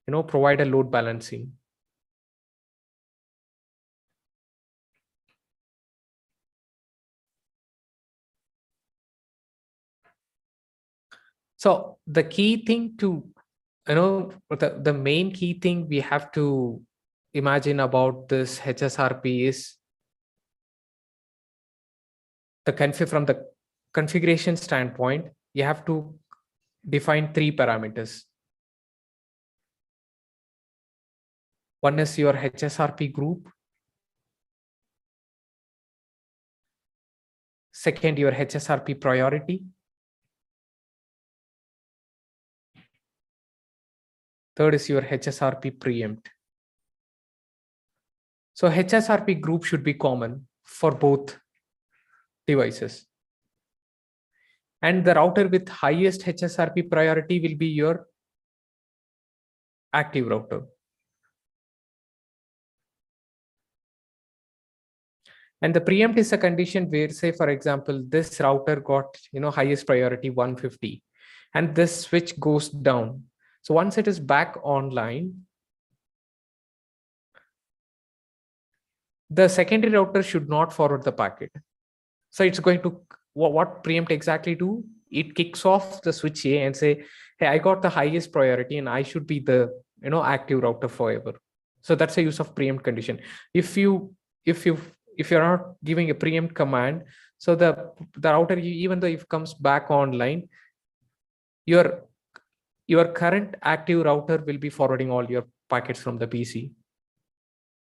provide a load balancing. So the key thing to, the main key thing we have to imagine about this Hsrp is from the configuration standpoint, you have to define 3 parameters. One is your Hsrp group. Second, your Hsrp priority. Third is your Hsrp preempt. So Hsrp group should be common for both devices. And the router with highest Hsrp priority will be your active router. And the preempt is a condition where, say, for example, this router got, highest priority 150, and this switch goes down. So once it is back online, the secondary router should not forward the packet. So it's going to, what preempt exactly do? It kicks off the switch A and say, hey, I got the highest priority and I should be the, active router forever. So that's a use of preempt condition. If you're not giving a preempt command, so the router, even though it comes back online, your current active router will be forwarding all your packets from the PC,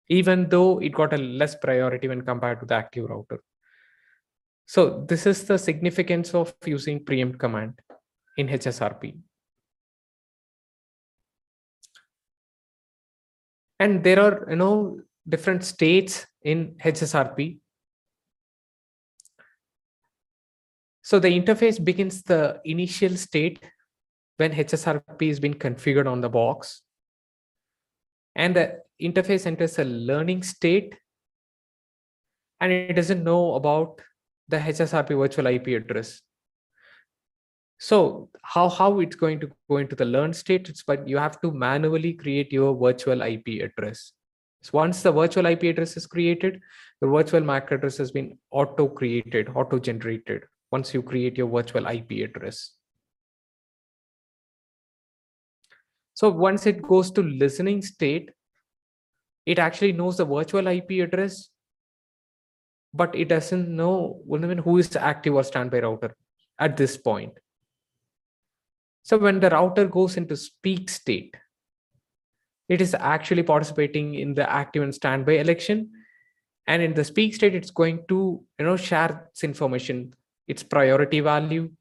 even though it got a less priority when compared to the active router. So this is the significance of using preempt command in Hsrp. And there are, different states in Hsrp. So the interface begins the initial state when Hsrp has been configured on the box. And the interface enters a learning state, and it doesn't know about the Hsrp virtual IP address. So how it's going to go into the learn state? But you have to manually create your virtual IP address. So once the virtual IP address is created, the virtual MAC address has been auto-generated once you create your virtual IP address. So once it goes to listening state, it actually knows the virtual IP address, but it doesn't know who is the active or standby router at this point. So when the router goes into speak state, it is actually participating in the active and standby election. And in the speak state, it's going to share its information, its priority value.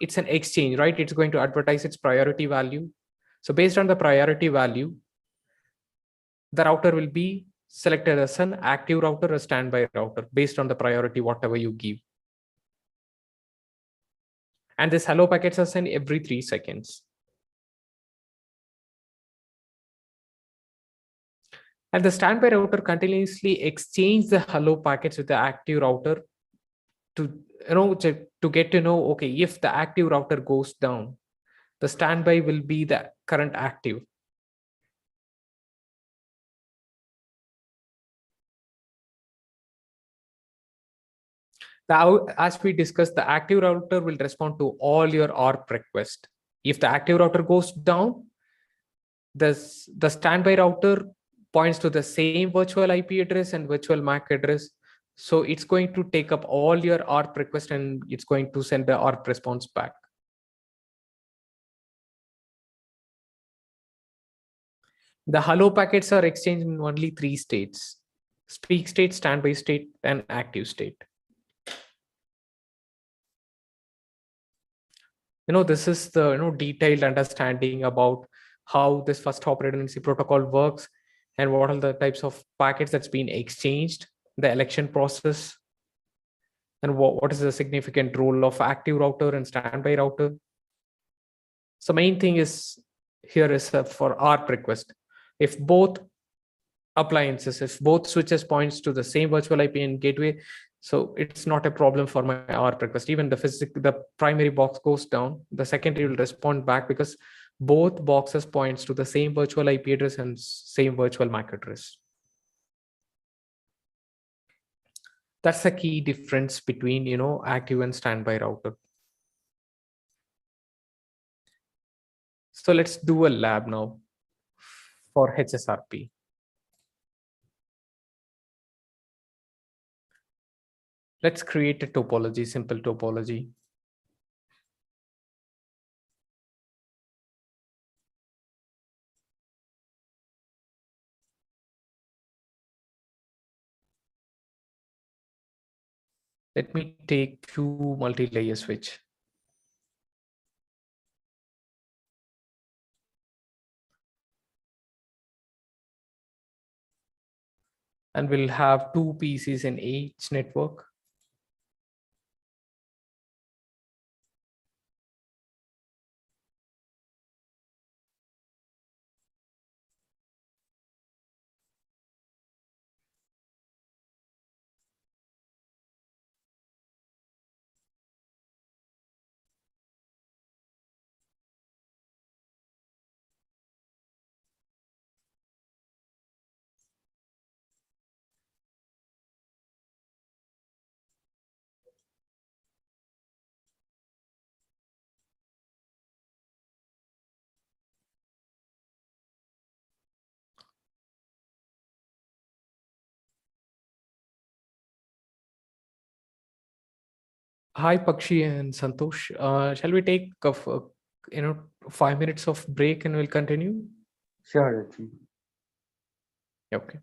It's an exchange, right? It's going to advertise its priority value. So based on the priority value, the router will be selected as an active router or standby router based on the priority, whatever you give. And this hello packets are sent every 3 seconds. And the standby router continuously exchanges the hello packets with the active router to get to know, okay, if the active router goes down, the standby will be the current active. Now, as we discussed, the active router will respond to all your ARP requests. If the active router goes down, the standby router points to the same virtual IP address and virtual MAC address. So it's going to take up all your ARP request and it's going to send the ARP response back. The hello packets are exchanged in only 3 states: speak state, standby state, and active state. This is the detailed understanding about how this first hop redundancy protocol works and what are the types of packets that's been exchanged, the election process, and what is the significant role of active router and standby router. So main thing is here is for ARP request. If both appliances, if both switches points to the same virtual IP and gateway, so it's not a problem for my ARP request. Even the primary box goes down, the secondary will respond back because Both boxes points to the same virtual IP address and same virtual MAC address. That's the key difference between, active and standby router. So let's do a lab now for Hsrp. Let's create a topology, simple topology. Let me take two multi-layer switch. And we'll have two PCs in each network. Hi, Pakshi and Santosh. Shall we take 5 minutes of break and we'll continue? Sure. Okay.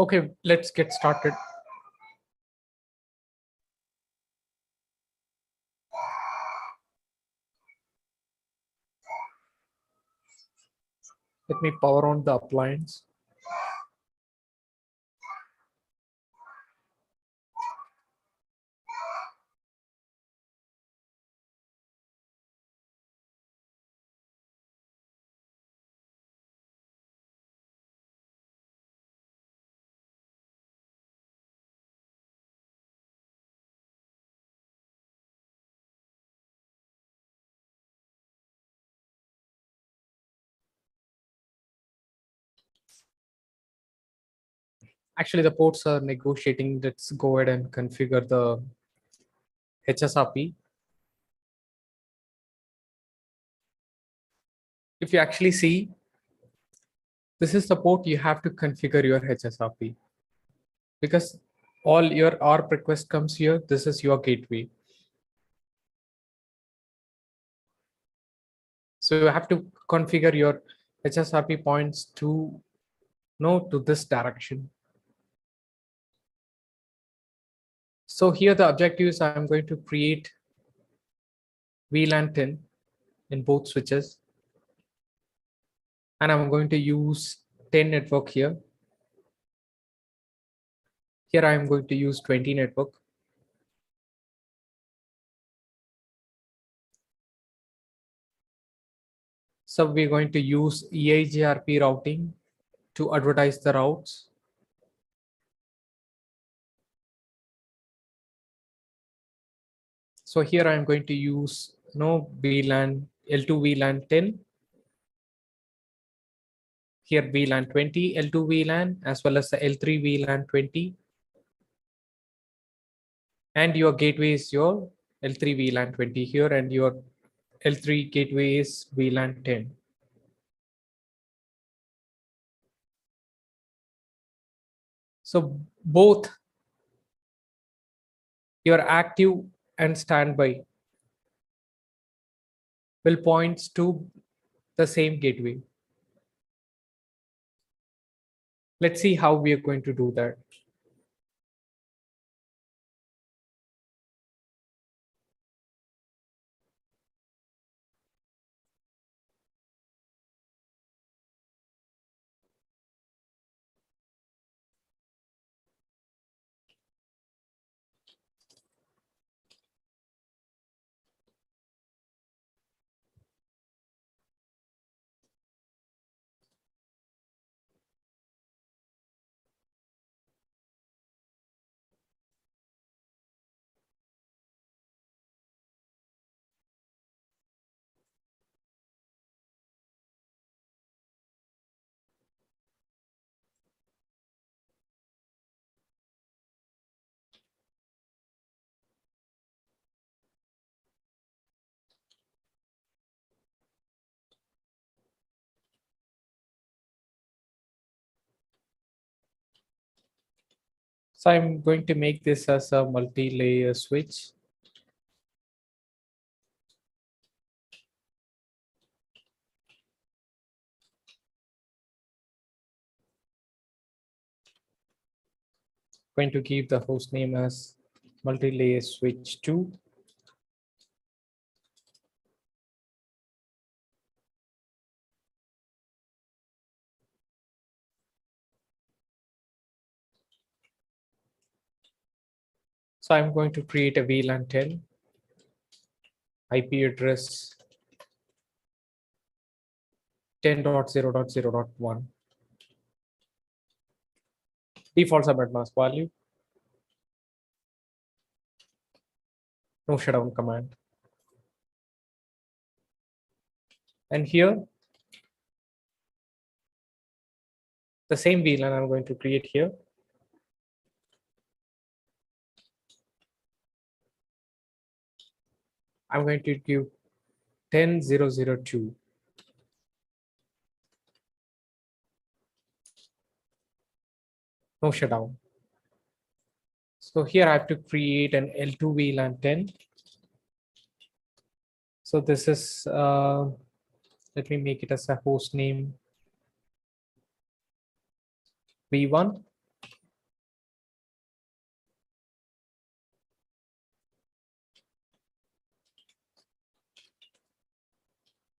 Okay, let's get started. Let me power on the appliance. Actually, the ports are negotiating. Let's go ahead and configure the HSRP. If you actually see, this is the port you have to configure your HSRP, because all your ARP request comes here. This is your gateway. So you have to configure your HSRP points to to this direction. So here the objective is I'm going to create VLAN 10 in both switches, and I'm going to use 10 network here. Here I'm going to use 20 network. So we're going to use EIGRP routing to advertise the routes. So here I'm going to use VLAN L2 VLAN 10. Here VLAN 20 L2 VLAN as well as the L3 VLAN 20. And your gateway is your L3 VLAN 20 here, and your L3 gateway is VLAN 10. So both your active and standby will points to the same gateway. Let's see how we are going to do that. So I'm going to make this as a multi-layer switch. Going to give the host name as multi-layer switch 2. So I'm going to create a VLAN 10 IP address 10.0.0.1. Default subnet mask value, no shutdown command. And here, the same VLAN I'm going to create here. I'm going to give 10.0.0.2. No shutdown. So here I have to create an L2 VLAN 10. So this is, let me make it as a host name V1.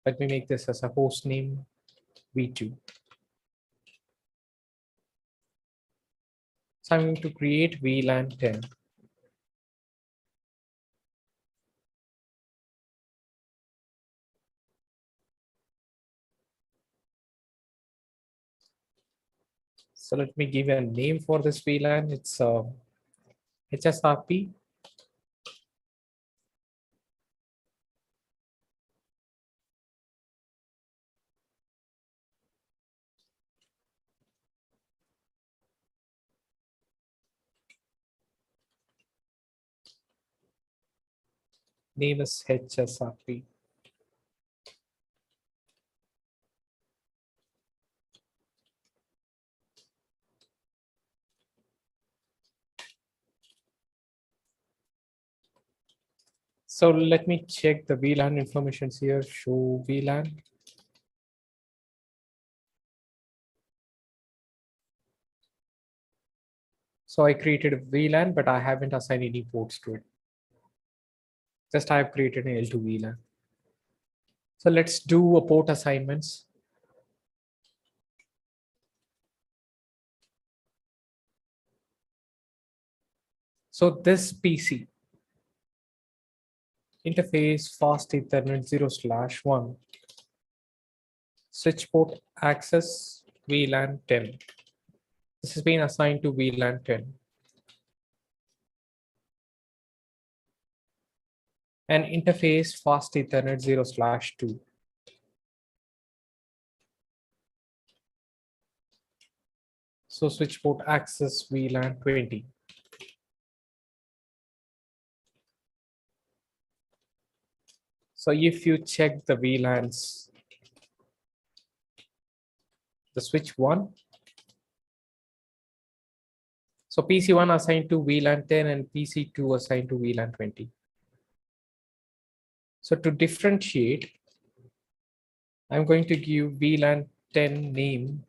Let me make this as a host name v2. So I'm going to create VLAN 10. So let me give a name for this VLAN. It's Hsrp. Name is Hsrp. So let me check the VLAN information here. Show VLAN. So I created a VLAN, but I haven't assigned any ports to it. Just I have created an L2 VLAN. So let's do a port assignments. So this PC interface fast Ethernet 0/1 switch port access VLAN 10. This has been assigned to VLAN 10. And interface fast Ethernet 0/2. So switch port access VLAN 20. So if you check the VLANs, the switch 1. So PC1 assigned to VLAN 10 and PC2 assigned to VLAN 20. So to differentiate, I'm going to give VLAN 10 name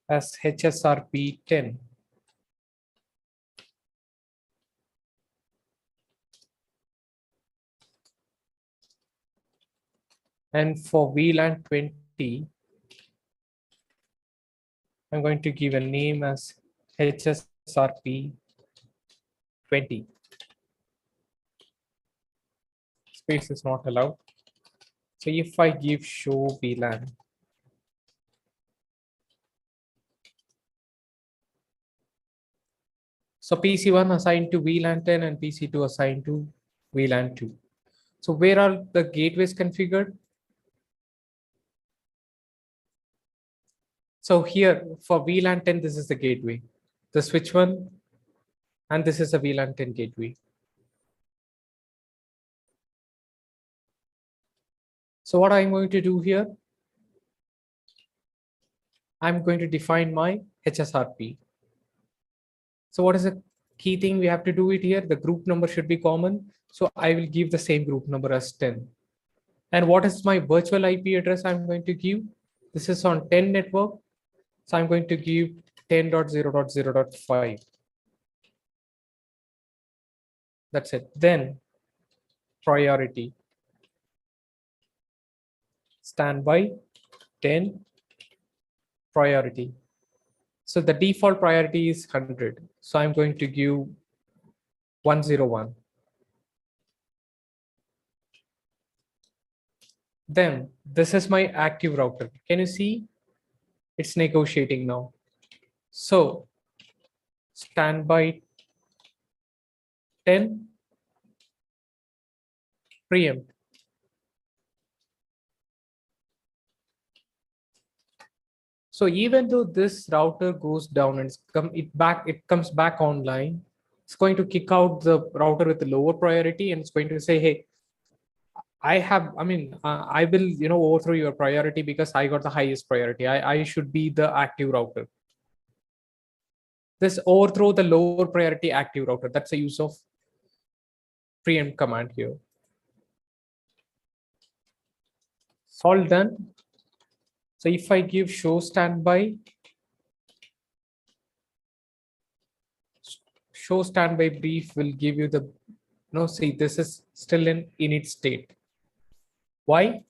as Hsrp 10. And for VLAN 20, I'm going to give a name as Hsrp 20. Space is not allowed. So if I give show VLAN, so PC1 assigned to VLAN 10 and PC2 assigned to VLAN 2. So where are the gateways configured? So here for VLAN 10, this is the gateway, the switch 1, and this is a VLAN 10 gateway. So what I'm going to do here, I'm going to define my Hsrp. So what is the key thing we have to do it here? The group number should be common. So I will give the same group number as 10. And what is my virtual IP address I'm going to give? This is on 10 network. So I'm going to give 10.0.0.5. That's it. Then priority. Standby 10 priority. So the default priority is 100. So I'm going to give 101. Then this is my active router. Can you see? It's negotiating now. So standby 10 preempt. So even though this router goes down and it comes back online, it's going to kick out the router with the lower priority and it's going to say, hey, I will, overthrow your priority because I got the highest priority. I should be the active router. This overthrow the lower priority active router. That's the use of preempt command here. It's all done. So if I give show standby brief will give you the, see, this is still in init state. Why?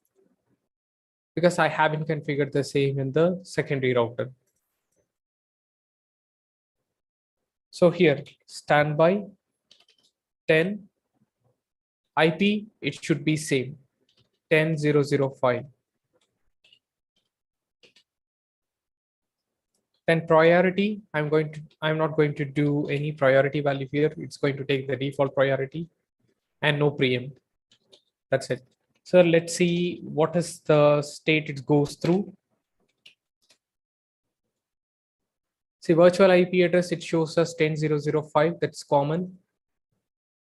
Because I haven't configured the same in the secondary router. So here, standby 10 IP, it should be same 10.0.0.5. Then priority, I'm not going to do any priority value here. It's going to take the default priority and no preempt. That's it. So let's see what is the state it goes through. See, virtual IP address, it shows us 10.0.0.5. That's common.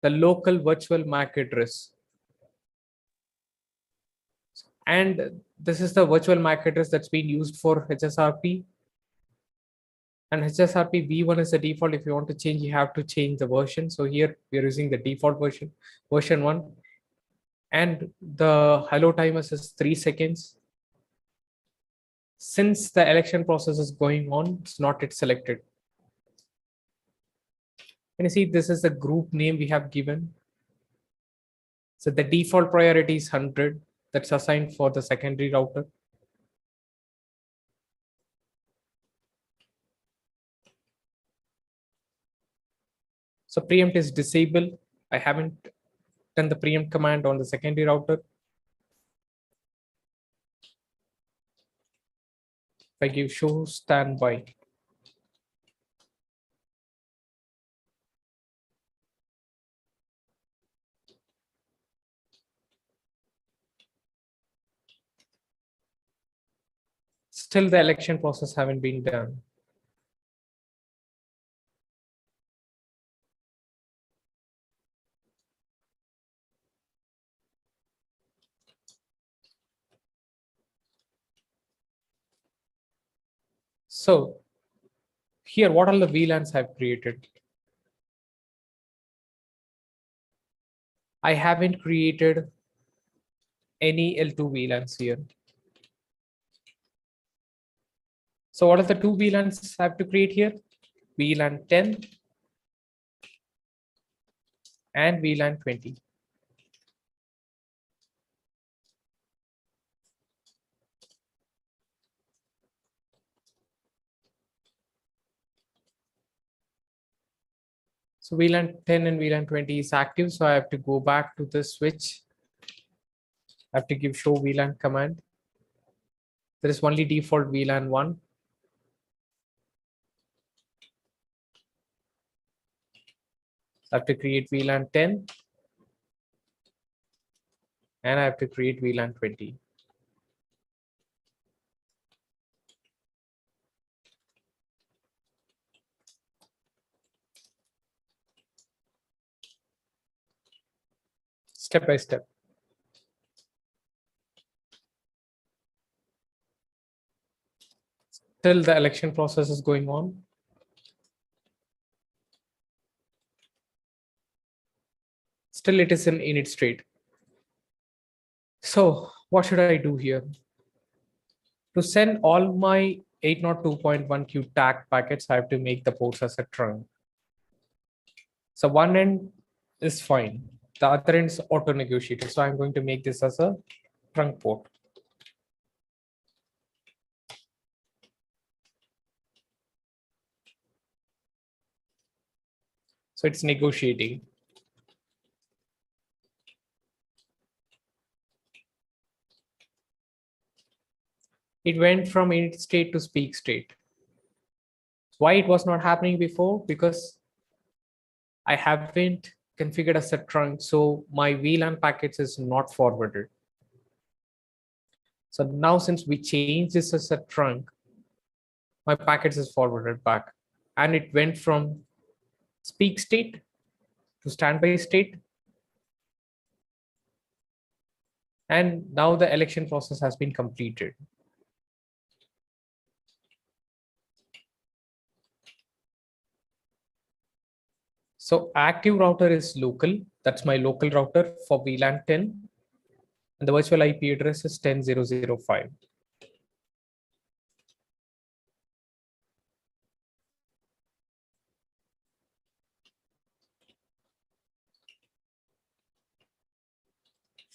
The local virtual MAC address. And this is the virtual MAC address that's been used for Hsrp. And Hsrp v1 is the default. If you want to change, you have to change the version. So here we're using the default version, version 1. And the hello timer is 3 seconds. Since the election process is going on, it's not yet selected. And you see, this is the group name we have given. So the default priority is 100. That's assigned for the secondary router. So preempt is disabled. I haven't done the preempt command on the secondary router. If I give show standby, still the election process haven't been done. So here, what all the VLANs I've created? I haven't created any L2 VLANs here. So what are the two VLANs I have to create here? VLAN 10 and VLAN 20. So VLAN 10 and VLAN 20 is active. So I have to go back to the switch. I have to give show VLAN command. There is only default VLAN 1. So I have to create VLAN 10 and I have to create VLAN 20. Step by step. Till the election process is going on. Still it is in init state. So what should I do here? To send all my 802.1q tag packets, I have to make the ports as a trunk. So one end is fine. The other end is auto negotiated. So I'm going to make this as a trunk port. So it's negotiating. It went from init state to speak state. Why it was not happening before? Because I haven't configured as a trunk. So my VLAN packets is not forwarded. So now since we changed this as a trunk, my packets is forwarded back. And it went from speak state to standby state. And now the election process has been completed. So active router is local. That's my local router for VLAN 10. And the virtual IP address is 10.0.0.5.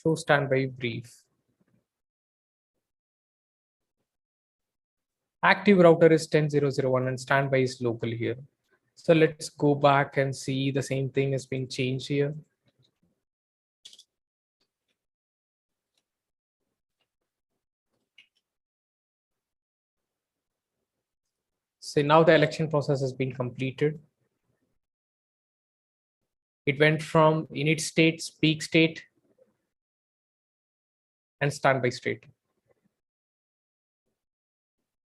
Show standby brief. Active router is 10.0.0.1 and standby is local here. So let's go back and see the same thing has been changed here. So now the election process has been completed. It went from init state, peak state, and standby state.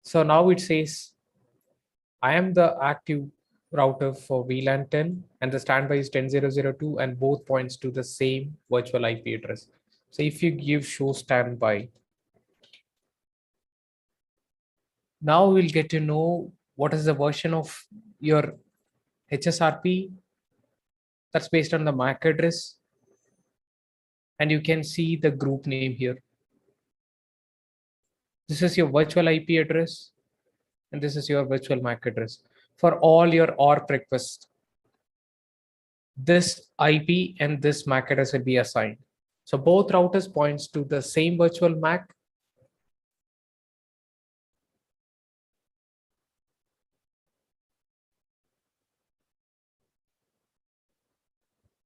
So now it says, I am the active router for VLAN 10 and the standby is 10.0.0.2 and both points to the same virtual IP address. So if you give show standby, now we'll get to know what is the version of your Hsrp that's based on the MAC address. And you can see the group name here. This is your virtual IP address, and this is your virtual MAC address. For all your ARP requests, this IP and this MAC address will be assigned. So both routers points to the same virtual MAC.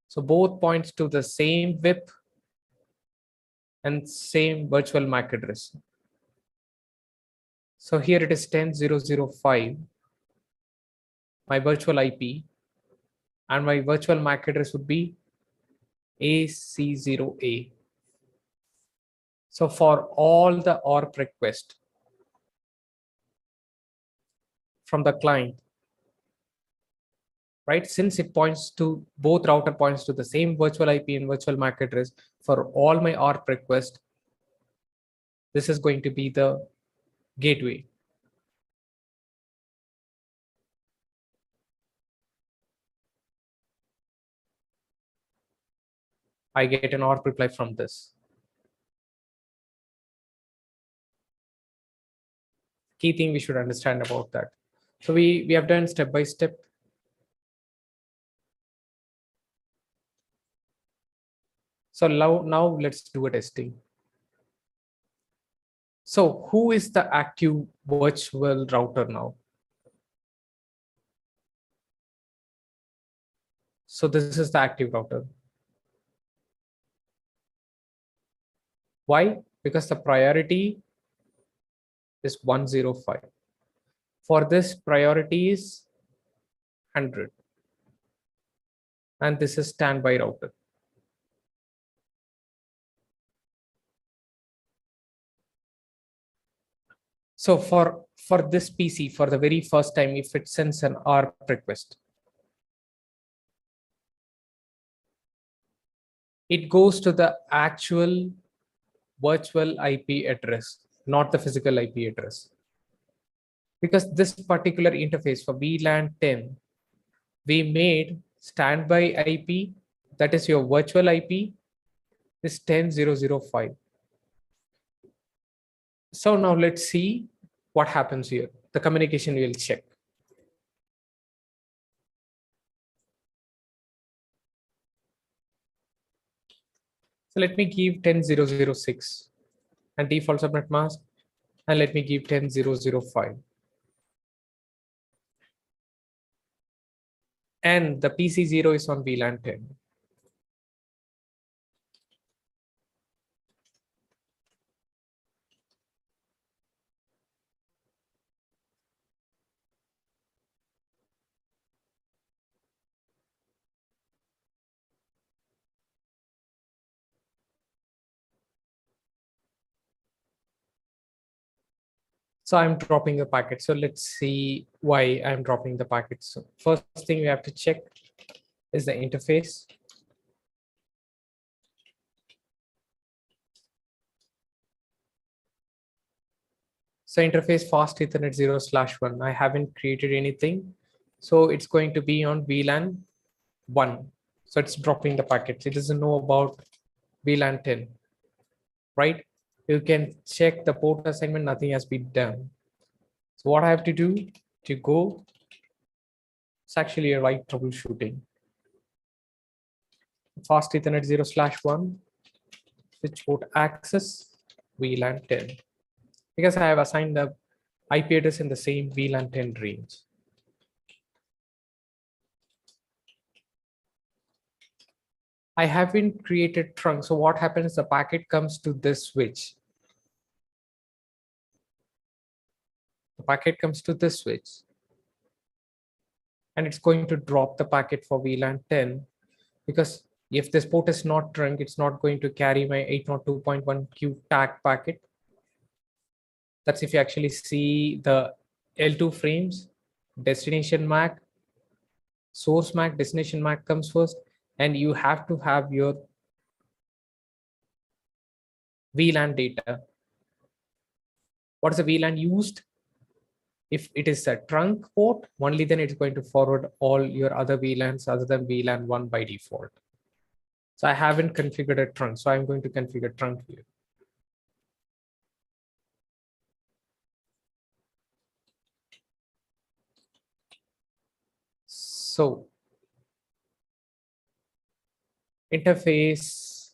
So both points to the same VIP and same virtual MAC address. So here it is 10.0.0.5, my virtual IP, and my virtual MAC address would be AC0A. So for all the ARP request from the client, right, since it points to both router points to the same virtual IP and virtual MAC address, for all my ARP request, this is going to be the gateway. I get an ARP reply from this. Key thing we should understand about that. So we have done step by step. So now let's do a testing. So who is the active virtual router now? So this is the active router. Why? Because the priority is 105. For this, priority is 100. And this is standby router. So for this PC, for the very first time, if it sends an ARP request, it goes to the actual virtual IP address, not the physical IP address. Because this particular interface for VLAN 10, we made standby IP, that is your virtual IP, is 10.0.0.5. So now let's see what happens here. The communication will check. So let me give 10.0.0.6 and default subnet mask, and let me give 10.0.0.5. And the PC0 is on VLAN 10. So I'm dropping a packet. So let's see why I'm dropping the packet. So first thing we have to check is the interface. So interface fast Ethernet 0/1. I haven't created anything. So it's going to be on VLAN 1. So it's dropping the packets. It doesn't know about VLAN 10, right? You can check the port assignment, nothing has been done. So what I have to do to go, it's actually a right troubleshooting. Fast Ethernet 0/1, switch port access, VLAN 10. Because I have assigned the IP address in the same VLAN 10 range. I haven't created trunk. So what happens? The packet comes to this switch. The packet comes to this switch. And it's going to drop the packet for VLAN 10, because if this port is not trunk, it's not going to carry my 802.1q tag packet. That's if you actually see the L2 frames, destination MAC, source MAC, destination MAC comes first, and you have to have your VLAN data. What is the VLAN used? If it is a trunk port, only then it's going to forward all your other VLANs other than VLAN 1 by default. So I haven't configured a trunk, so I'm going to configure trunk here. So interface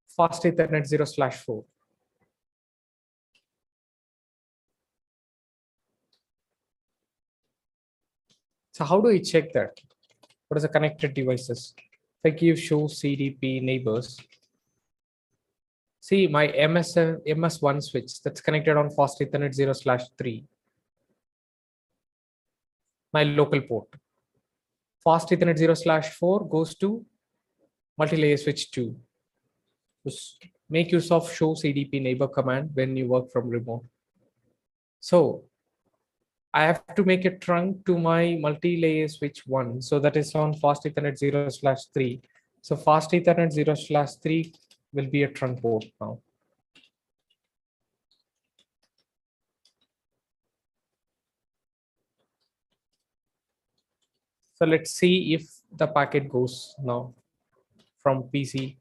fast Ethernet 0/4. So how do I check that? What is the connected devices? If I give show CDP neighbors, see my MS1 switch that's connected on fast Ethernet 0/3, my local port. Fast Ethernet 0/4 goes to multi-layer switch 2. Just make use of show CDP neighbor command when you work from remote. So I have to make a trunk to my multi-layer switch 1. So that is on fast Ethernet 0/3. So fast Ethernet 0/3 will be a trunk port now. So let's see if the packet goes now from PC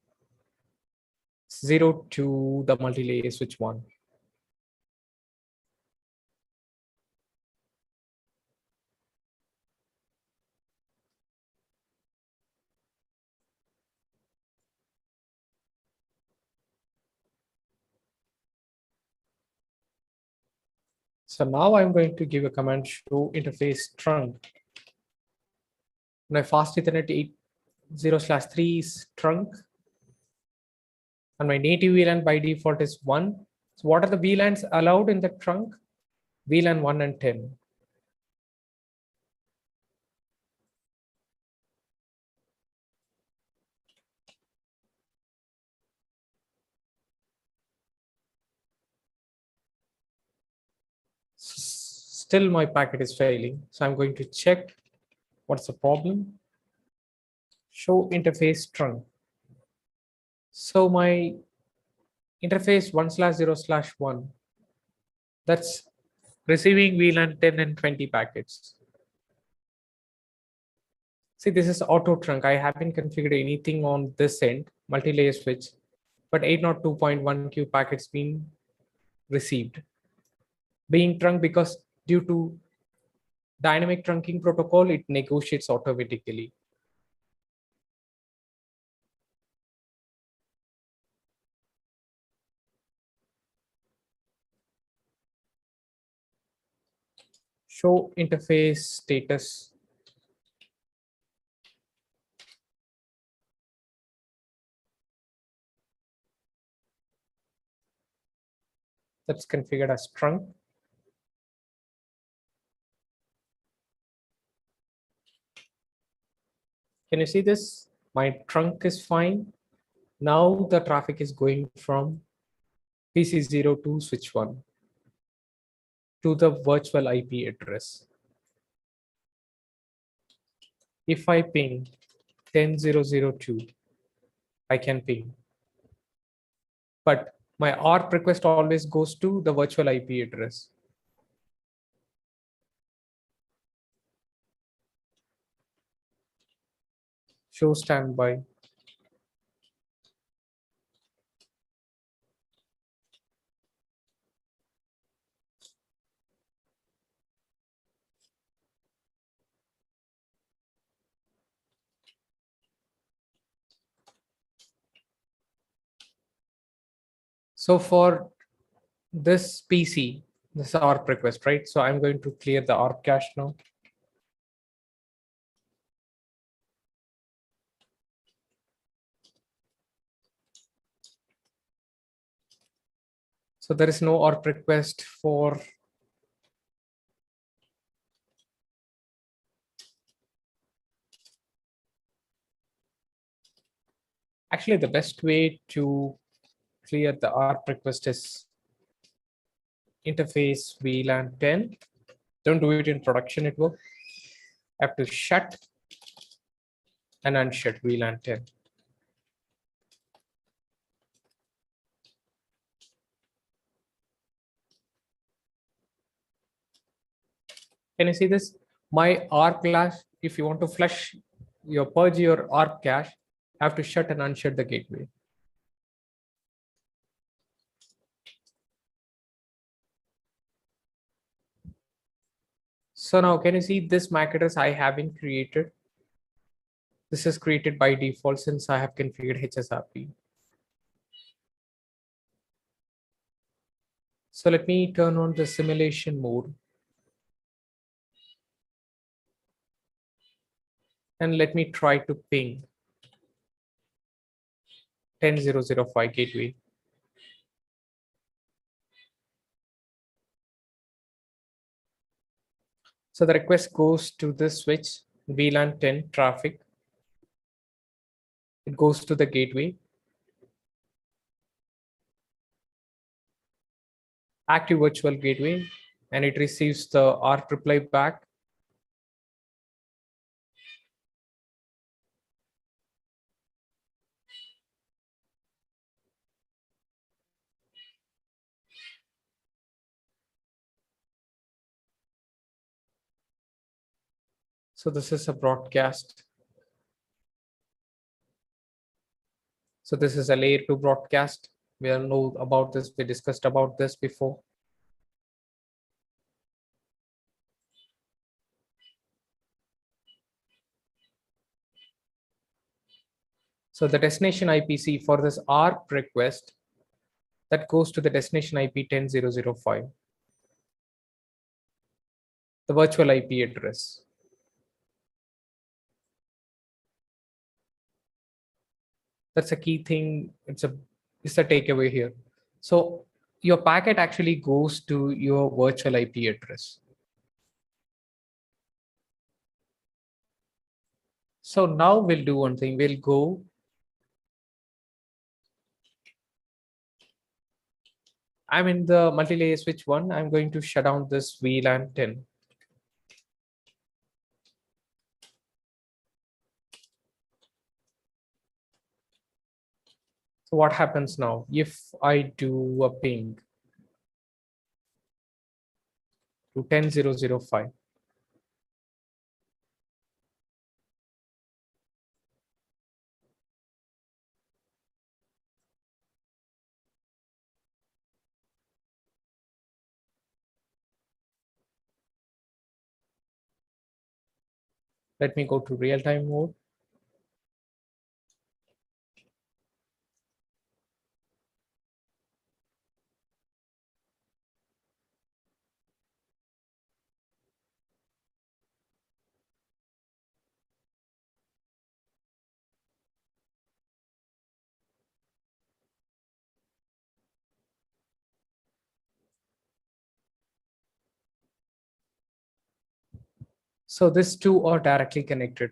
0 to the multi-layer switch 1. So now I'm going to give a command show interface trunk. My fast Ethernet 0/3 is trunk, and my native VLAN by default is 1. So what are the VLANs allowed in the trunk? VLAN 1 and 10. Still my packet is failing. So I'm going to check what's the problem. Show interface trunk. So my interface 1/0/1, that's receiving VLAN 10 and 20 packets. See, this is auto trunk. I haven't configured anything on this end, multi-layer switch, but 802.1q packets being received. Being trunk because due to dynamic trunking protocol, it negotiates automatically. Show interface status. That's configured as trunk. Can you see this? My trunk is fine. Now the traffic is going from PC0 to switch 1 to the virtual IP address. If I ping 10.0.0.2, I can ping. But my ARP request always goes to the virtual IP address. Show standby. So for this PC, this ARP request, right? So I'm going to clear the ARP cache now. So there is no ARP request for actually the best way to clear the ARP request is interface VLAN 10. Don't do it in production network. I have to shut and unshut VLAN 10. Can you see this? My ARP cache, if you want to flush your purge your ARP cache, have to shut and unshut the gateway. So now can you see this MAC address I haven't created? This is created by default since I have configured Hsrp. So let me turn on the simulation mode. And let me try to ping 10.0.0.5 gateway. So the request goes to this switch, VLAN 10 traffic. It goes to the gateway. Active virtual gateway, and it receives the ARP reply back. So this is a broadcast. So this is a layer 2 broadcast. We all know about this. We discussed about this before. So the destination IPC for this ARP request that goes to the destination IP 10.0.0.5, the virtual IP address. That's a key thing. It's a takeaway here. So your packet actually goes to your virtual IP address. So now we'll do one thing. We'll go. I'm in the multi-layer switch 1. I'm going to shut down this VLAN 10. So what happens now if I do a ping to 10.0.0.5? Let me go to real-time mode. So these two are directly connected.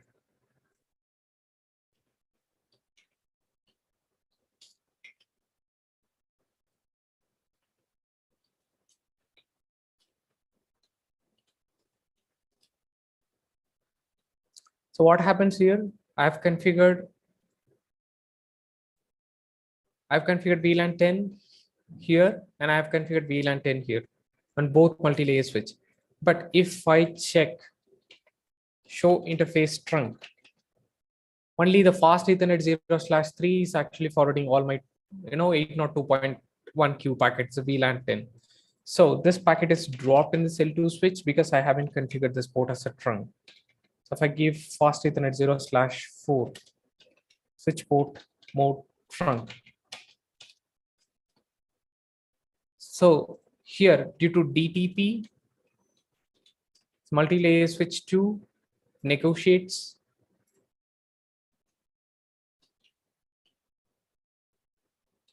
So what happens here? I've configured VLAN 10 here, and I've configured VLAN 10 here on both multi-layer switch. But if I check show interface trunk, only the fast Ethernet 0/3 is actually forwarding all my 802.1q packets of VLAN 10. So this packet is dropped in the L2 switch because I haven't configured this port as a trunk. So if I give fast Ethernet 0/4 switch port mode trunk, So here, due to DTP, multi-layer switch 2 negotiates.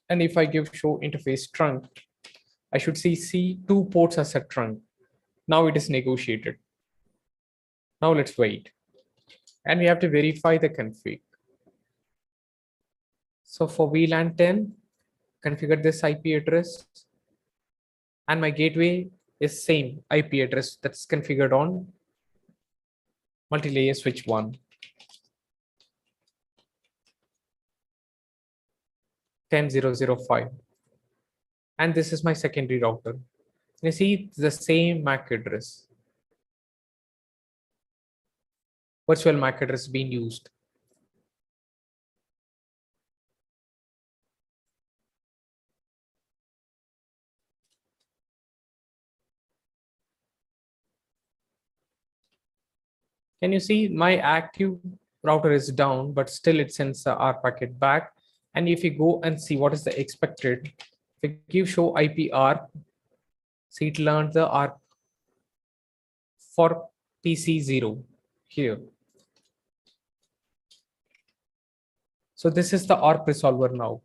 And if I give show interface trunk, I should see two ports as a trunk. Now it is negotiated. Now let's wait. And we have to verify the config. So for VLAN 10, configure this IP address. And my gateway is same IP address that's configured on multi-layer switch 1. 10.0.0.5. And this is my secondary router. You see the same MAC address. Virtual MAC address being used. Can you see my active router is down, but still it sends the R packet back. And if you go and see what is the expected, if you give show IPR, see it learned the R for PC0 here. So this is the ARP resolver now.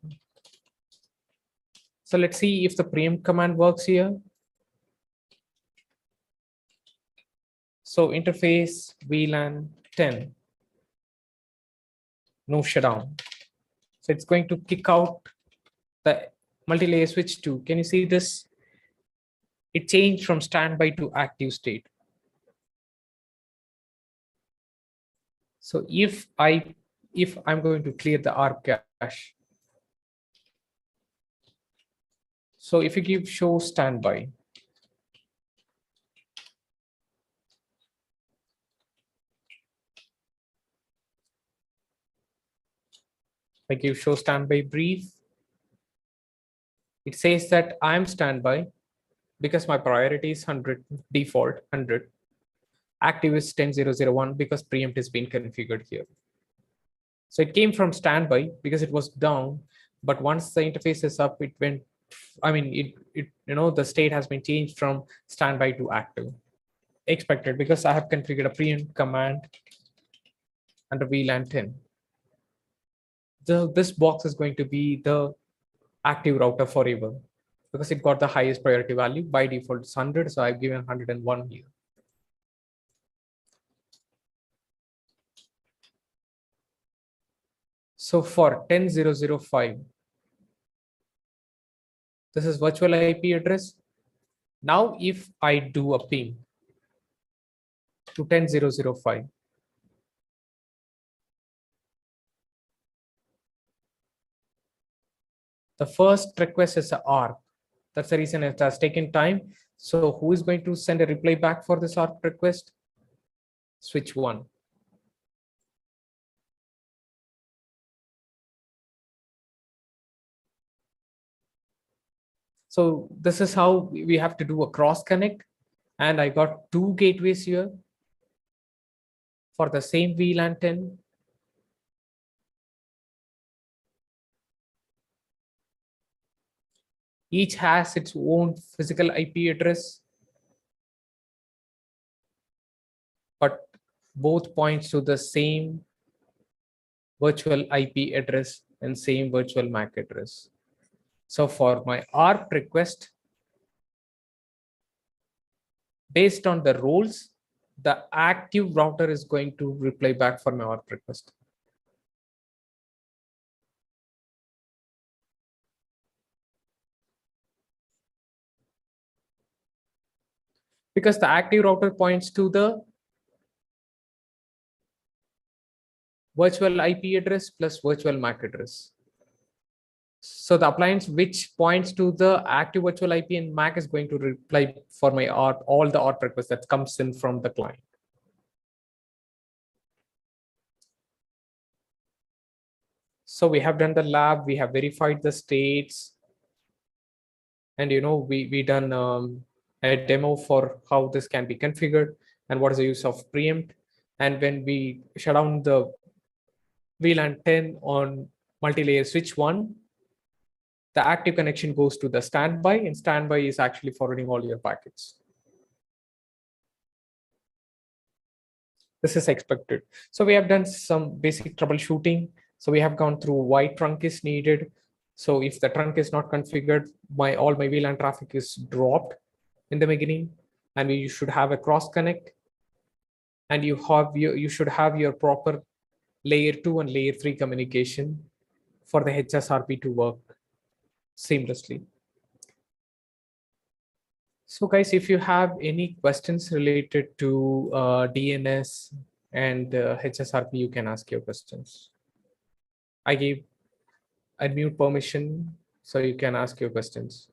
So let's see if the preempt command works here. So interface VLAN 10, no shutdown. So it's going to kick out the multi-layer switch 2. Can you see this? It changed from standby to active state. So if I'm going to clear the ARP cache, so if you give show standby, I give show standby brief, it says that I'm standby because my priority is 100, default 100. Active is 10.0.0.1 because preempt has been configured here. So it came from standby because it was down, but once the interface is up, it went, the state has been changed from standby to active. Expected because I have configured a preempt command under VLAN 10. This box is going to be the active router forever because it got the highest priority value. By default, it's 100, so I've given 101 here. So for 10.0.0.5, this is virtual IP address. Now, if I do a ping to 10.0.0.5, the first request is a ARP. That's the reason it has taken time. So who is going to send a reply back for this ARP request? Switch 1. So this is how we have to do a cross connect. And I got two gateways here for the same VLAN 10. Each has its own physical IP address, but both points to the same virtual IP address and same virtual MAC address. So for my ARP request, based on the roles, the active router is going to reply back for my ARP request. Because the active router points to the virtual IP address plus virtual MAC address. So the appliance which points to the active virtual IP and MAC is going to reply for my ARP, all the ARP requests that comes in from the client. So we have done the lab, we have verified the states, and we done a demo for how this can be configured and what is the use of preempt. And when we shut down the VLAN 10 on multi-layer switch 1, the active connection goes to the standby, and standby is actually forwarding all your packets. This is expected. So we have done some basic troubleshooting. So we have gone through why trunk is needed. So if the trunk is not configured, all my VLAN traffic is dropped in the beginning, and you should have a cross connect, and you should have your proper layer 2 and layer 3 communication for the Hsrp to work seamlessly. So guys, if you have any questions related to DNS and Hsrp, you can ask your questions. I gave unmute permission, so you can ask your questions.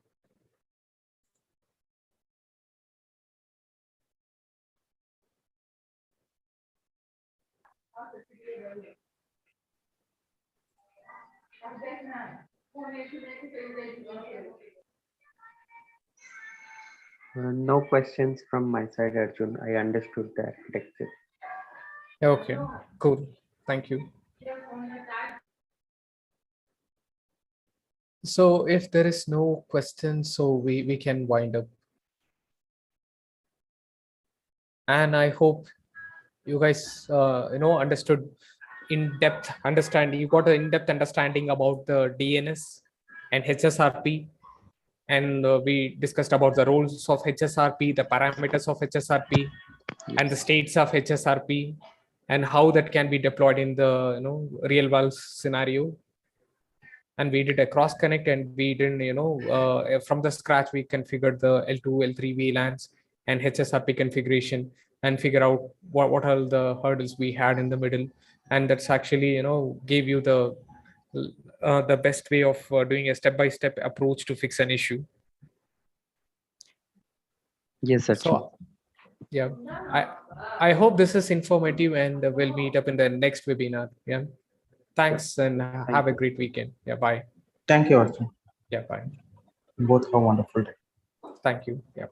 No questions from my side, Arjun. I understood the architecture. Okay, cool. Thank you. So if there is no questions, so we can wind up. And I hope you guys understood in-depth understanding. You got an in-depth understanding about the DNS and Hsrp. And we discussed about the roles of Hsrp, the parameters of Hsrp, and the states of Hsrp, and how that can be deployed in the real world scenario. And we did a cross connect, and we didn't from the scratch we configured the L2 L3 VLANs and Hsrp configuration, and figure out what are the hurdles we had in the middle. And that's actually gave you the best way of doing a step-by-step approach to fix an issue. Yes, Arjun. So yeah, I hope this is informative, and we'll meet up in the next webinar. Yeah, thanks, and have a great weekend. Yeah, bye. Thank you, Arjun. Yeah, bye. Both have a wonderful day. Thank you. Yeah.